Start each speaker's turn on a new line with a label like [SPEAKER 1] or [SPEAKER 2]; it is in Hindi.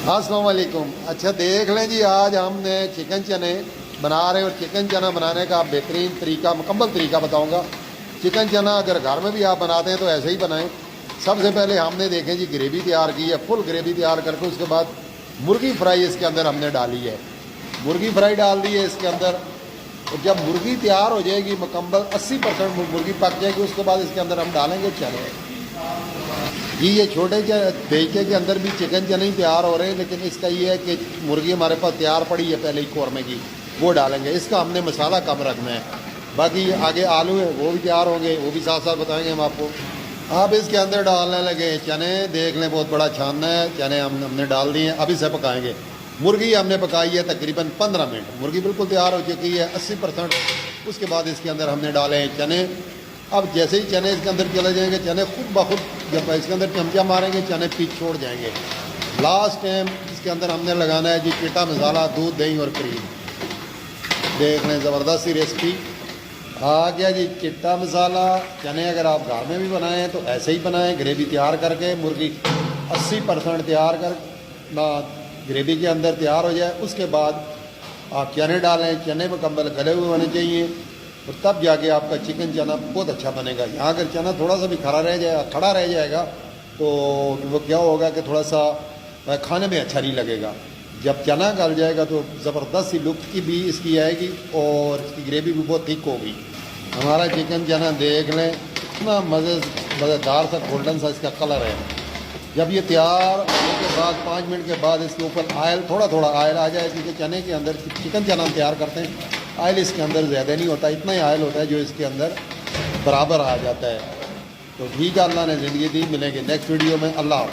[SPEAKER 1] अस्सलाम वालेकुम। अच्छा देख लें जी, आज हमने चिकन चने बना रहे हैं और चिकन चना बनाने का बेहतरीन तरीका, मुकम्मल तरीका बताऊंगा। चिकन चना अगर घर में भी आप बनाते हैं तो ऐसे ही बनाएं। सबसे पहले हमने देखें जी ग्रेवी तैयार की है, फुल ग्रेवी तैयार करके उसके बाद मुर्गी फ्राई इसके अंदर हमने डाली है। मुर्गी फ्राई डाल दी है इसके अंदर। और जब मुर्गी तैयार हो जाएगी मुकम्मल 80% मुर्गी पक जाएगी, उसके बाद इसके अंदर हम डालेंगे चने। जी ये छोटे देखे के अंदर भी चिकन चने ही तैयार हो रहे हैं, लेकिन इसका ये है कि मुर्गी हमारे पास तैयार पड़ी है पहले ही कौरमे की, वो डालेंगे। इसका हमने मसाला कम रखना है। बाकी आगे आलू है वो भी तैयार होंगे, वो भी साथ साथ बताएंगे हम आपको। अब इसके अंदर डालने लगे चने, देख लें बहुत बड़ा छानना है। चने हमने डाल दिए, अब इसे पकाएंगे। मुर्गी हमने पकाई है तकरीबन 15 मिनट। मुर्गी बिल्कुल तैयार हो चुकी है 80%। उसके बाद इसके अंदर हमने डाले हैं चने। अब जैसे ही चने इसके अंदर चले जाएंगे, चने खुद ब खुद जब इसके अंदर चमचा मारेंगे चने पीछे छोड़ जाएंगे। लास्ट टाइम इसके अंदर हमने लगाना है जी चिट्टा मसाला, दूध, दही और क्रीम। देख लें ज़बरदस्त सी रेसिपी आ गया जी चिट्टा मसाला। चने अगर आप घर में भी बनाएं तो ऐसे ही बनाएं, ग्रेवी तैयार करके। मुर्गी 80% तैयार कर ग्रेवी के अंदर तैयार हो जाए, उसके बाद आप चने डालें। चने मुकम्मल गले हुए होने चाहिए और तब जाके आपका चिकन चना बहुत अच्छा बनेगा। यहाँ अगर चना थोड़ा सा भी खड़ा रह जाएगा तो वो क्या होगा कि थोड़ा सा खाने में अच्छा नहीं लगेगा। जब चना गल जाएगा तो ज़बरदस्त सी लुक की भी इसकी आएगी और इसकी ग्रेवी भी बहुत थिक होगी। हमारा चिकन चना देख लें, इतना मज़ेदार सा गोल्डन सा इसका कलर है। जब ये तैयार होने के बाद 5 मिनट के बाद इसके ऊपर ऑयल, थोड़ा ऑयल आ जाए, क्योंकि चने के अंदर चिकन चना हम तैयार करते हैं ऑयल इसके अंदर ज़्यादा नहीं होता, इतना ही ऑयल होता है जो इसके अंदर बराबर आ जाता है। तो ठीक है, अल्लाह ने ज़िंदगी दी। मिलेंगे नेक्स्ट वीडियो में। अल्लाह।